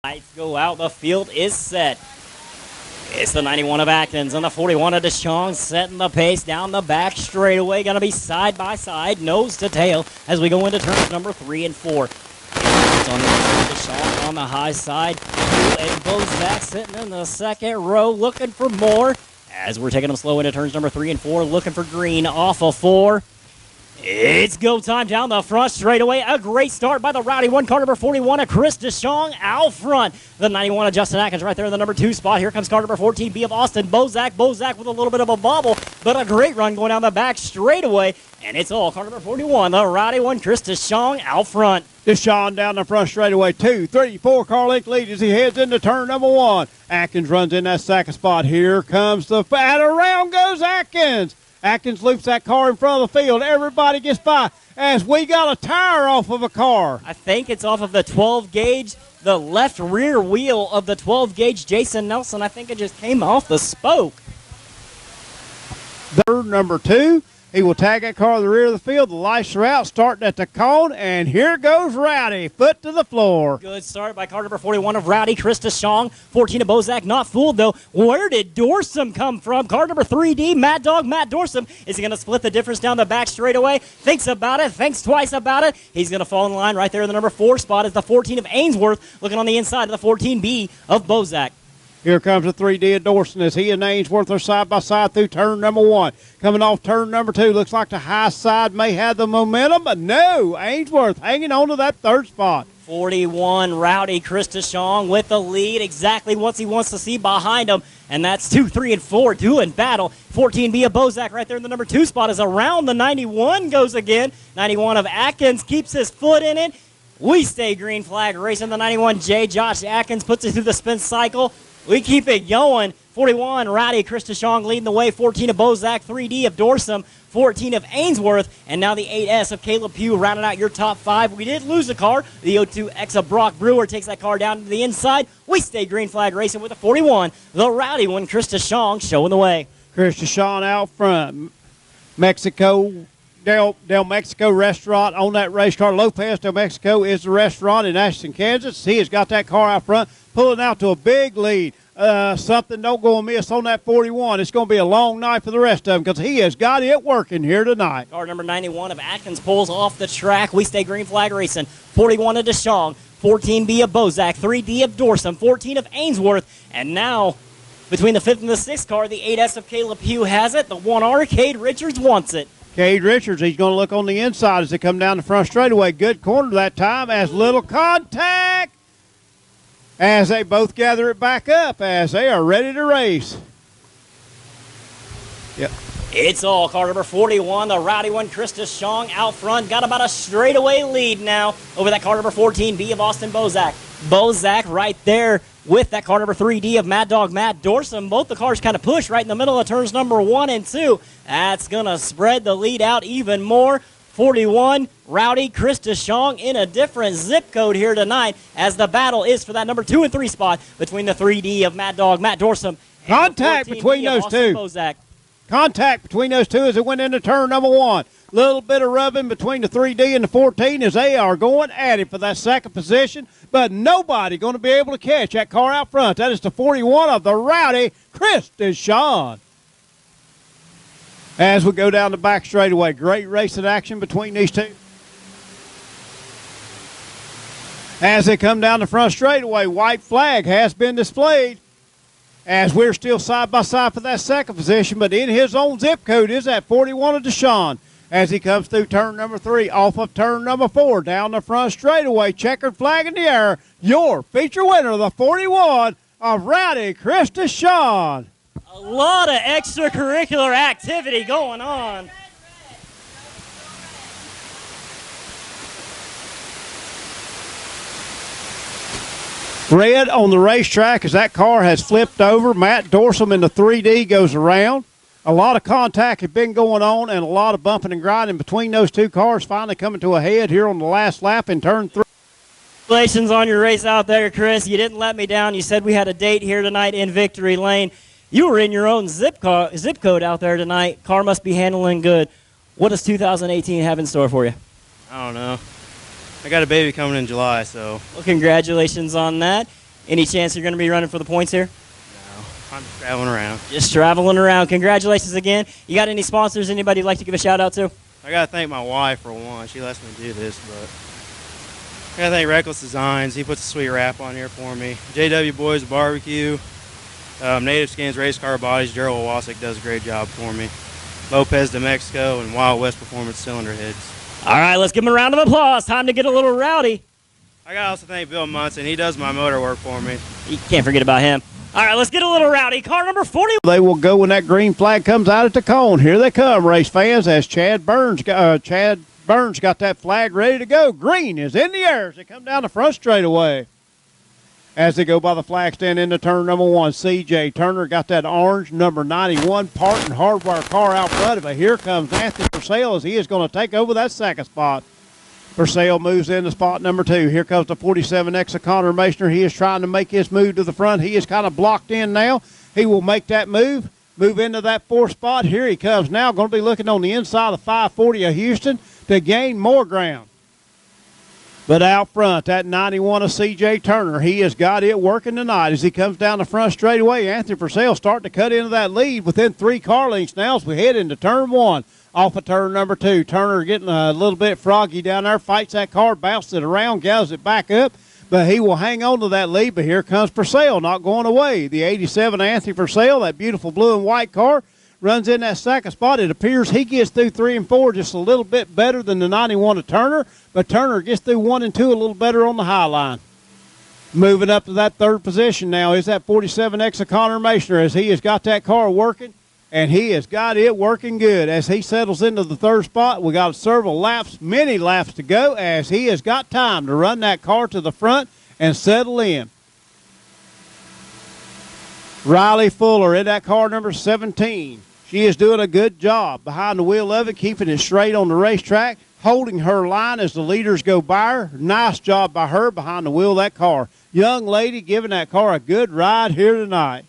Lights go out. The field is set. It's the 91 of Atkins and the 41 of DeShong setting the pace down the back straightaway. Going to be side by side, nose to tail as we go into turns number 3 and 4. It's on the DeShong on the high side. And Bozak sitting in the second row looking for more as we're taking them slow into turns number 3 and 4. Looking for green off of 4. It's go time down the front straightaway. A great start by the Rowdy one, car number 41 of Chris DeShong out front. The 91 of Justin Atkins right there in the number 2 spot. Here comes car number 14, B of Austin Bozak. Bozak with a little bit of a bobble, but a great run going down the back straightaway. And it's all car number 41, the Rowdy one, Chris DeShong out front. DeShong down the front straightaway. 2, 3, 4 car length lead as he heads into turn number 1. Atkins runs in that second spot. Here comes the fat. Around goes Atkins. Atkins loops that car in front of the field. Everybody gets by as we got a tire off of a car. I think it's off of the 12 gauge, the left rear wheel of the 12 gauge Jason Nelson. I think it just came off the spoke. Third, number 2. He will tag that car to the rear of the field. The lights are out, starting at the cone, and here goes Rowdy, foot to the floor. Good start by car number 41 of Rowdy, Chris DeShong. 14 of Bozak, not fooled though. Where did Dorsum come from? Car number 3D, Mad Dog, Matt Dorsum. Is he going to split the difference down the back straightaway? Thinks about it, thinks twice about it. He's going to fall in line right there in the number 4 spot is the 14 of Ainsworth, looking on the inside of the 14B of Bozak. Here comes the 3D of Dorson as he and Ainsworth are side by side through turn number 1. Coming off turn number 2, looks like the high side may have the momentum, but no, Ainsworth hanging on to that third spot. 41, Rowdy, Chris DeShong with the lead, exactly what he wants to see behind him, and that's 2, 3, and 4 doing battle. 14B of Bozak right there in the number 2 spot is around the 91 goes again. 91 of Atkins keeps his foot in it. We stay green flag racing. The 91J, Josh Atkins puts it through the spin cycle. We keep it going. 41, Rowdy, Chris DeShong leading the way. 14 of Bozak, 3D of Dorsum, 14 of Ainsworth, and now the 8S of Caleb Pugh rounding out your top 5. We did lose a car. The 02X of Brock Brewer takes that car down to the inside. We stay green flag racing with the 41. The Rowdy one, Chris DeShong showing the way. Chris DeShong out front. Mexico, Del Mexico restaurant on that race car. Lopez Del Mexico is the restaurant in Ashton, Kansas. He has got that car out front, pulling out to a big lead. Something don't go amiss on that 41. It's going to be a long night for the rest of them because he has got it working here tonight. Car number 91 of Atkins pulls off the track. We stay green flag racing. 41 of DeShong, 14B of Bozak, 3D of Dorsum, 14 of Ainsworth, and now between the 5th and the 6th car, the 8S of Caleb Pugh has it. The 1R, Cade Richards wants it. Cade Richards, he's going to look on the inside as they come down the front straightaway. Good corner that time as little contact as they both gather it back up as they are ready to race. Yep. It's all car number 41, the Rowdy one, Chris DeShong out front. Got about a straightaway lead now over that car number 14, B of Austin Bozak. Bozak right there with that car number 3D of Mad Dog Matt Dorsum. Both the cars kind of push right in the middle of turns number 1 and 2. That's going to spread the lead out even more. 41, Rowdy, Chris DeShong in a different zip code here tonight as the battle is for that number 2 and 3 spot between the 3D of Mad Dog Matt Dorsum. Contact between those two. Bozak. Contact between those two as it went into turn number 1. Little bit of rubbing between the 3D and the 14 as they are going at it for that second position, but nobody going to be able to catch that car out front. That is the 41 of the Rowdy, Chris DeShong. As we go down the back straightaway, great racing action between these two. As they come down the front straightaway, white flag has been displayed as we're still side by side for that second position, but in his own zip code is that 41 of DeShong. As he comes through turn number 3, off of turn number 4, down the front straightaway, checkered flag in the air, your feature winner, the 41 of Rowdy, Chris DeShong. A lot of extracurricular activity going on. Red on the racetrack as that car has flipped over. Matt Dorsum in the 3D goes around. A lot of contact has been going on and a lot of bumping and grinding between those two cars, finally coming to a head here on the last lap in turn 3. Congratulations on your race out there, Chris. You didn't let me down. You said we had a date here tonight in Victory Lane. You were in your own zip code out there tonight. Car must be handling good. What does 2018 have in store for you? I don't know. I got a baby coming in July, so. Well, congratulations on that. Any chance you're going to be running for the points here? No, I'm just traveling around. Just traveling around. Congratulations again. You got any sponsors, anybody you'd like to give a shout out to? I got to thank my wife for one. She lets me do this, but I got to thank Reckless Designs. He puts a sweet wrap on here for me. JW Boys Barbecue, Native Skins Race Car Bodies. Gerald Wasik does a great job for me. Lopez de Mexico and Wild West Performance Cylinder Heads. All right, let's give him a round of applause. Time to get a little rowdy. I got to also thank Bill Munson. He does my motor work for me. You can't forget about him. All right, let's get a little rowdy. Car number 40. They will go when that green flag comes out at the cone. Here they come, race fans, as Chad Burns got that flag ready to go. Green is in the air as they come down the front straightaway. As they go by the flag stand into turn number 1, C.J. Turner got that orange number 91 Parton Hardware car out front of it. Here comes Anthony Purcell as he is going to take over that second spot. Purcell moves into spot number 2. Here comes the 47X of Connor Masoner. He is trying to make his move to the front. He is kind of blocked in now. He will make that move into that 4th spot. Here he comes now. Going to be looking on the inside of the 540 of Houston to gain more ground. But out front, that 91 of C.J. Turner, he has got it working tonight as he comes down the front straightaway. Anthony Purcell starting to cut into that lead within 3 car lengths now as we head into turn 1. Off of turn number 2, Turner getting a little bit froggy down there, fights that car, bounces it around, gathers it back up, but he will hang on to that lead. But here comes Purcell, not going away. The 87 Anthony Purcell, that beautiful blue and white car, runs in that second spot. It appears he gets through 3 and 4 just a little bit better than the 91 of Turner, but Turner gets through 1 and 2 a little better on the high line. Moving up to that 3rd position now is that 47X of Connor Masoner as he has got that car working. And he has got it working good. As he settles into the 3rd spot, we got several laps, many laps to go, as he has got time to run that car to the front and settle in. Riley Fuller in that car number 17. She is doing a good job behind the wheel of it, keeping it straight on the racetrack, holding her line as the leaders go by her. Nice job by her behind the wheel of that car. Young lady giving that car a good ride here tonight.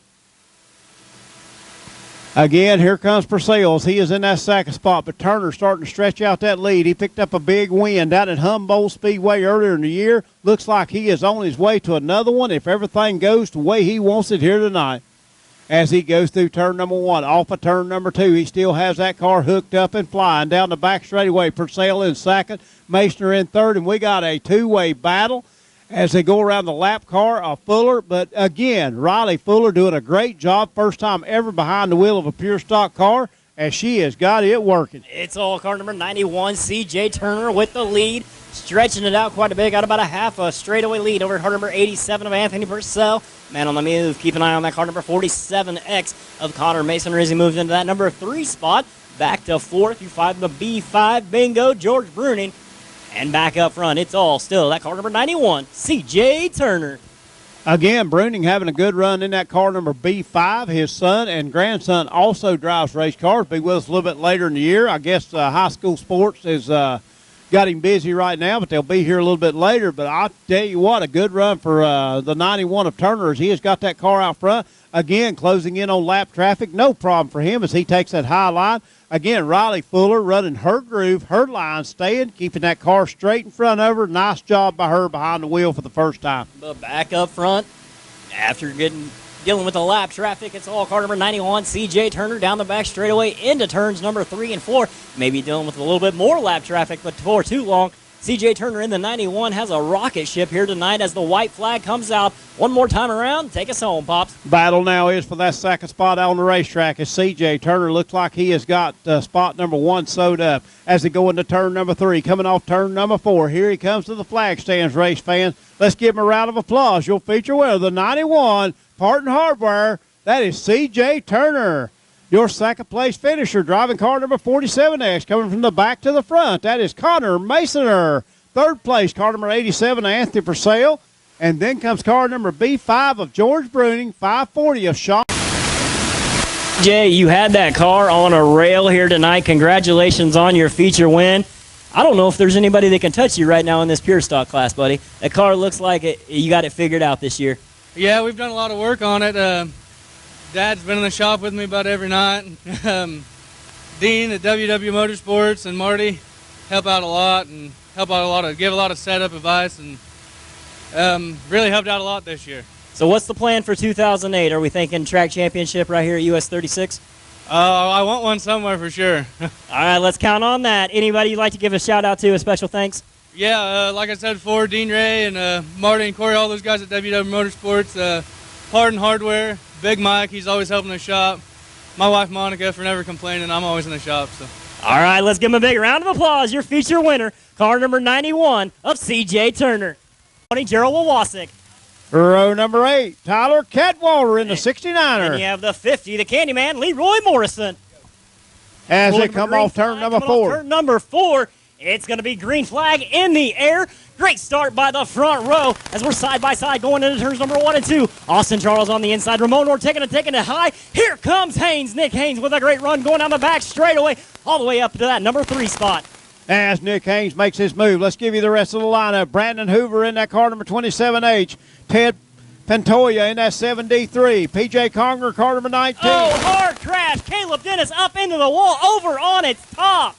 Again, here comes Purcell. He is in that second spot, but Turner starting to stretch out that lead. He picked up a big win down at Humboldt Speedway earlier in the year. Looks like he is on his way to another one if everything goes the way he wants it here tonight. As he goes through turn number 1, off of turn number 2, he still has that car hooked up and flying down the back straightaway. Purcell in second, Masoner in third, and we got a 2-way battle as they go around the lap car of Fuller. But again, Riley Fuller doing a great job. First time ever behind the wheel of a pure stock car, as she has got it working. It's all car number 91, C.J. Turner with the lead, stretching it out quite a bit. Got about a half a straightaway lead over car number 87 of Anthony Purcell. Man on the move. Keep an eye on that car number 47X of Connor Masoner as he moves into that number 3 spot. Back to 4th. You find the B5 bingo, George Bruning. And back up front, it's all still that car number 91, C.J. Turner. Again, Bruning having a good run in that car number B5. His son and grandson also drives race cars. Be with us a little bit later in the year. I guess high school sports is got him busy right now, but they'll be here a little bit later. But I'll tell you what, a good run for the 91 of Turner as he has got that car out front. Again, closing in on lap traffic. No problem for him as he takes that high line. Again, Riley Fuller running her groove, her line staying, keeping that car straight in front of her. Nice job by her behind the wheel for the first time. But back up front, after dealing with the lap traffic, it's all car number 91, C.J. Turner, down the back straightaway into turns number 3 and 4. Maybe dealing with a little bit more lap traffic, but for too long. C.J. Turner in the 91 has a rocket ship here tonight as the white flag comes out. One more time around. Take us home, Pops. Battle now is for that second spot out on the racetrack as C.J. Turner looks like he has got spot number 1 sewed up as they go into turn number 3. Coming off turn number 4. Here he comes to the flag stands, race fans. Let's give him a round of applause. You'll feature winner, the 91 Parton Hardware. That is C.J. Turner. Your second place finisher, driving car number 47X, coming from the back to the front. That is Connor Masoner. Third place, car number 87, Anthony Purcell. And then comes car number B5 of George Bruning, 540 of Sean. Jay, you had that car on a rail here tonight. Congratulations on your feature win. I don't know if there's anybody that can touch you right now in this pure stock class, buddy. That car looks like you got it figured out this year. Yeah, we've done a lot of work on it. Dad's been in the shop with me about every night. Dean at WW Motorsports and Marty help out a lot and give a lot of setup advice, and really helped out a lot this year. So what's the plan for 2008? Are we thinking track championship right here at US 36? I want one somewhere for sure. All right, let's count on that. Anybody you'd like to give a shout out to, a special thanks? Yeah, like I said before, Dean Ray and Marty and Corey, all those guys at WW Motorsports, Hardin Hardware, Big Mike, he's always helping the shop. My wife Monica for never complaining. I'm always in the shop. So. All right, let's give him a big round of applause. Your feature winner, car number 91 of C.J. Turner, Gerald Wawasik. Row number 8, Tyler Cadwallader in the 69er. And you have the 50, the Candyman, Leroy Morrison. As they come off turn number 4. Turn number 4, it's going to be green flag in the air. Great start by the front row as we're side by side going into turns number 1 and 2. Austin Charles on the inside. Ramon Ortega taking it high. Here comes Haynes. Nick Haynes with a great run going down the back straightaway all the way up to that number 3 spot. As Nick Haynes makes his move, let's give you the rest of the lineup. Brandon Hoover in that car number 27H. Ted Pantoya in that 7D3. PJ Conger, car number 19. Oh, hard crash. Caleb Dennis up into the wall, over on its top.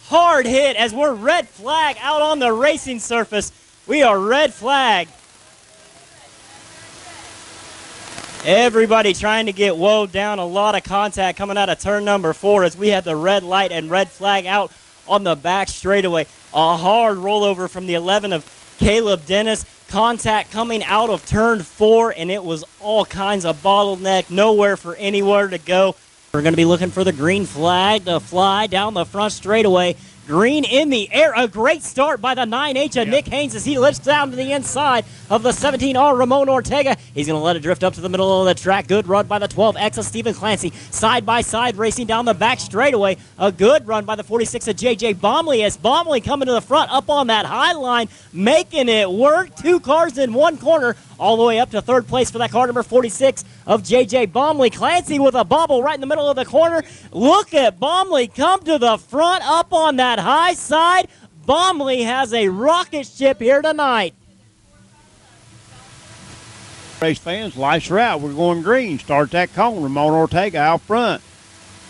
Hard hit as we're red flag out on the racing surface. We are red flag. Everybody trying to get woed down. A lot of contact coming out of turn number 4 as we had the red light and red flag out on the back straightaway. A hard rollover from the 11 of Caleb Dennis. Contact coming out of turn 4, and it was all kinds of bottleneck. Nowhere for anywhere to go. We're going to be looking for the green flag to fly down the front straightaway. Green in the air. A great start by the 9H of Nick Haynes as he lifts down to the inside of the 17R Ramon Ortega. He's going to let it drift up to the middle of the track. Good run by the 12X of Stephen Clancy. Side by side racing down the back straightaway. A good run by the 46 of JJ Bomley as Bomley coming to the front up on that high line, making it work. 2 cars in one corner all the way up to third place for that car number 46 of JJ Bomley. Clancy with a bobble right in the middle of the corner. Look at Bomley come to the front up on that high side. Bomley has a rocket ship here tonight. Race fans, lights are out. We're going green. Start that cone. Ramon Ortega out front.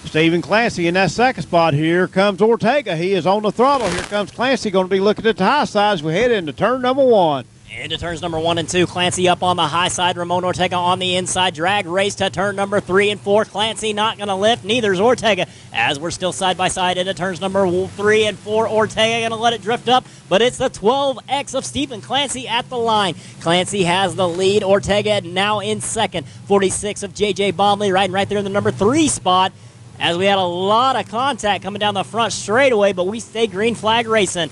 Stephen Clancy in that second spot. Here comes Ortega. He is on the throttle. Here comes Clancy. Going to be looking at the high side as we head into turn number 1. Into turns number 1 and 2. Clancy up on the high side. Ramon Ortega on the inside. Drag race to turn number 3 and 4. Clancy not going to lift. Neither's Ortega. As we're still side by side into turns number 3 and 4. Ortega going to let it drift up. But it's the 12X of Stephen Clancy at the line. Clancy has the lead. Ortega now in second. 46 of JJ Bomley riding right there in the number 3 spot. As we had a lot of contact coming down the front straightaway. But we stay green flag racing.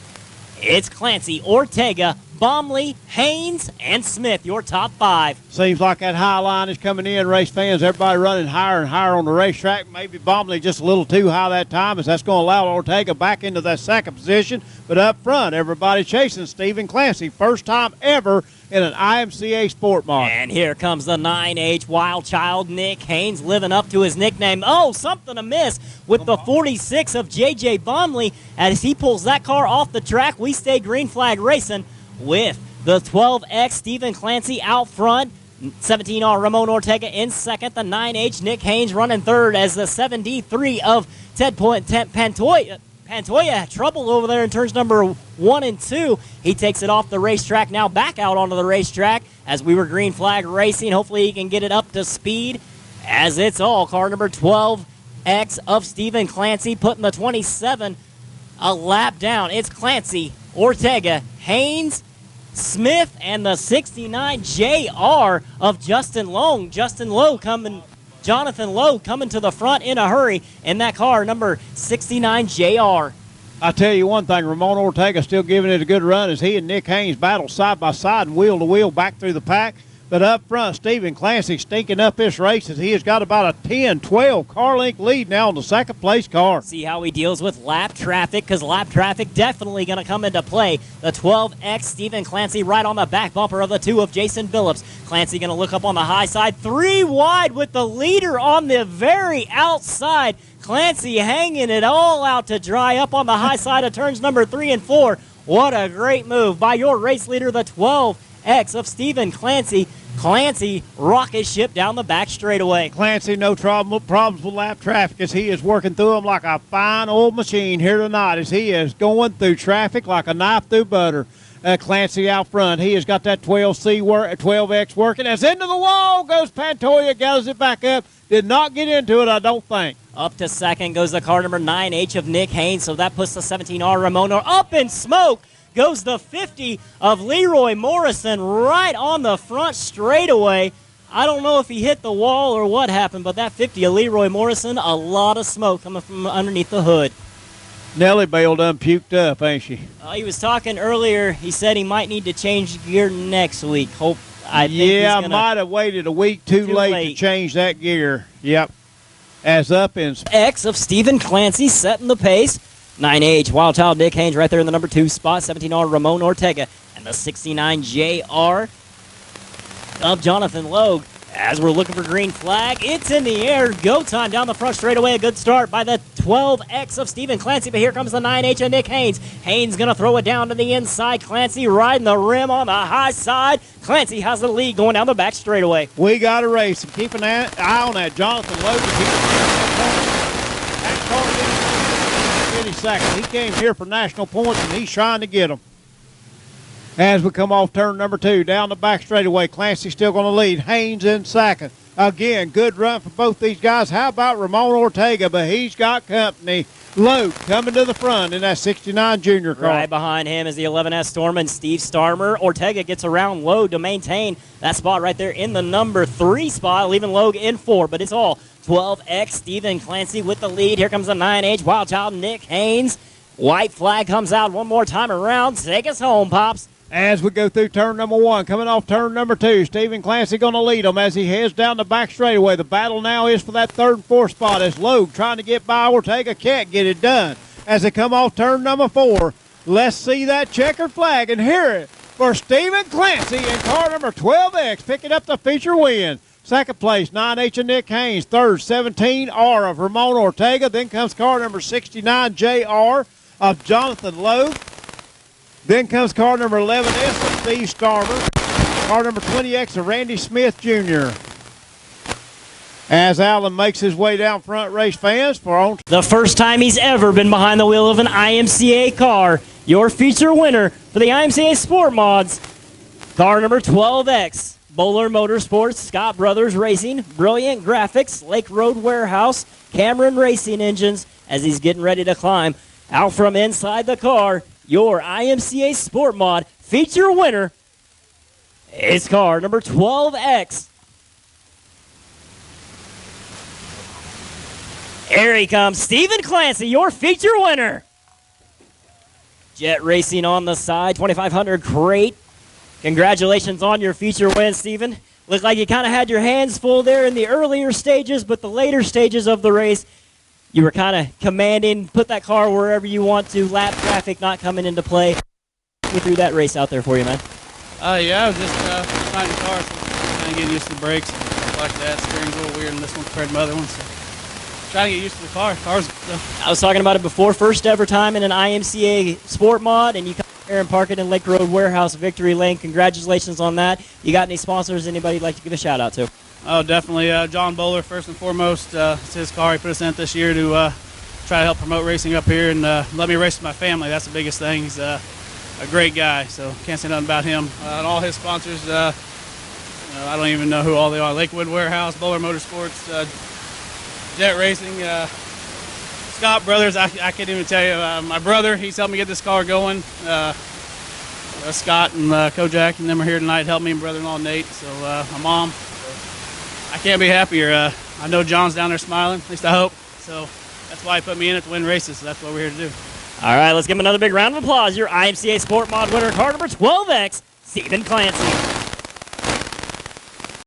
It's Clancy, Ortega, Bomley, Haynes, and Smith, your top 5. Seems like that high line is coming in, race fans. Everybody running higher and higher on the racetrack. Maybe Bomley just a little too high that time, as that's going to allow Ortega back into that second position. But up front, everybody chasing Stephen Clancy. First time ever in an IMCA Sport Mod. And here comes the 9H Wild Child, Nick Haynes, living up to his nickname. Oh, something amiss with the 46 of J.J. Bomley. As he pulls that car off the track, we stay green flag racing with the 12X Stephen Clancy out front. 17R Ramon Ortega in second. The 9H Nick Haynes running third as the 7D3 of Ted Pantoya. Pantoya had trouble over there in turns number 1 and 2. He takes it off the racetrack, now back out onto the racetrack as we were green flag racing. Hopefully he can get it up to speed as it's all car number 12X of Stephen Clancy putting the 27 a lap down. It's Clancy, Ortega, Haynes, Smith, and the 69 JR of Justin Lowe. Jonathan Lowe coming to the front in a hurry in that car, number 69 JR. I tell you one thing, Ramon Ortega still giving it a good run as he and Nick Haynes battle side by side and wheel to wheel back through the pack. But up front, Stephen Clancy stinking up this race as he has got about a 10-12 car length lead now on the second place car. See how he deals with lap traffic, because lap traffic definitely going to come into play. The 12X Stephen Clancy right on the back bumper of the 2 of Jason Phillips. Clancy going to look up on the high side, 3 wide with the leader on the very outside. Clancy hanging it all out to dry up on the high side of turns number 3 and 4. What a great move by your race leader, the 12X of Stephen Clancy. Clancy rocket ship down the back straightaway. Clancy, no problems with lap traffic as he is working through them like a fine old machine here tonight as he is going through traffic like a knife through butter. Clancy out front. He has got that 12X working. As into the wall goes Pantoja, gathers it back up. Did not get into it, I don't think. Up to second goes the car number 9H of Nick Haynes, so that puts the 17R Ramona up in smoke. Goes the 50 of Leroy Morrison right on the front straightaway. I don't know if he hit the wall or what happened, but that 50 of Leroy Morrison, a lot of smoke coming from underneath the hood. Nellie Bale done puked up, ain't she? He was talking earlier. He said he might need to change gear next week. I might have waited a week too late to change that gear. Yep. As up in X of Stephen Clancy setting the pace. 9H Wild Child Nick Haynes right there in the number 2 spot. 17R Ramon Ortega and the 69 JR of Jonathan Logue. As we're looking for green flag, it's in the air. Go time down the front straightaway. A good start by the 12X of Stephen Clancy, but here comes the 9H of Nick Haynes. Haynes going to throw it down to the inside. Clancy riding the rim on the high side. Clancy has the lead going down the back straightaway. We got a race. And keep an eye on that Jonathan Logue. That car any second. He came here for national points, and he's trying to get them. As we come off turn number 2, down the back straightaway, Clancy still going to lead. Haynes in second. Again, good run for both these guys. How about Ramon Ortega? But he's got company. Logue coming to the front in that 69 junior car. Right behind him is the 11S Storm Steve Starmer. Ortega gets around Logue to maintain that spot right there in the number 3 spot, leaving Logue in 4. But it's all 12X Stephen Clancy with the lead. Here comes the 9H Wild Child Nick Haynes. White flag comes out one more time around. Take us home, Pops. As we go through turn number 1, coming off turn number 2, Stephen Clancy going to lead them as he heads down the back straightaway. The battle now is for that 3rd and 4th spot as Logue trying to get by Ortega, can't get it done. As they come off turn number 4, let's see that checkered flag and hear it for Stephen Clancy in car number 12X, picking up the feature win. Second place, 9H of Nick Haynes. Third, 17R of Ramon Ortega. Then comes car number 69 JR of Jonathan Logue. Then comes car number 11S of Steve Starmer. Car number 20X of Randy Smith Jr. As Allen makes his way down front, race fans, for on the first time he's ever been behind the wheel of an IMCA car. Your feature winner for the IMCA Sport Mods, car number 12X. Bowler Motorsports, Scott Brothers Racing, Brilliant Graphics, Lake Road Warehouse, Cameron Racing Engines, as he's getting ready to climb out from inside the car. Your IMCA Sport Mod feature winner is car number 12X. Here he comes, Stephen Clancy, your feature winner. Jet Racing on the side, 2500 crate. Congratulations on your feature win, Stephen. Looked like you kind of had your hands full there in the earlier stages, but the later stages of the race, you were kind of commanding, put that car wherever you want to, lap traffic not coming into play. We threw that race out there for you, man. Yeah, I was just trying the car, so kind of getting used to the brakes and stuff like that. Steering's a little weird in this one compared to my other ones. So trying to get used to the car. I was talking about it before, first ever time in an IMCA Sport Mod, and you come here and park it in Lake Road Warehouse, Victory Lane. Congratulations on that. You got any sponsors, anybody you'd like to give a shout out to? Oh, definitely. John Bowler, first and foremost. It's his car. He put us in it this year to try to help promote racing up here and let me race with my family. That's the biggest thing. He's a great guy, so can't say nothing about him. And all his sponsors, I don't even know who all they are. Lakewood Warehouse, Bowler Motorsports, Jet Racing, Scott Brothers. I can't even tell you. My brother, he's helped me get this car going. Scott and Kojak and them are here tonight helping me, and brother-in-law Nate. So my mom. I can't be happier. I know John's down there smiling, at least I hope. So that's why he put me in it to win races. So that's what we're here to do. All right, let's give him another big round of applause. Your IMCA Sport Mod winner, car number 12X, Stephen Clancy.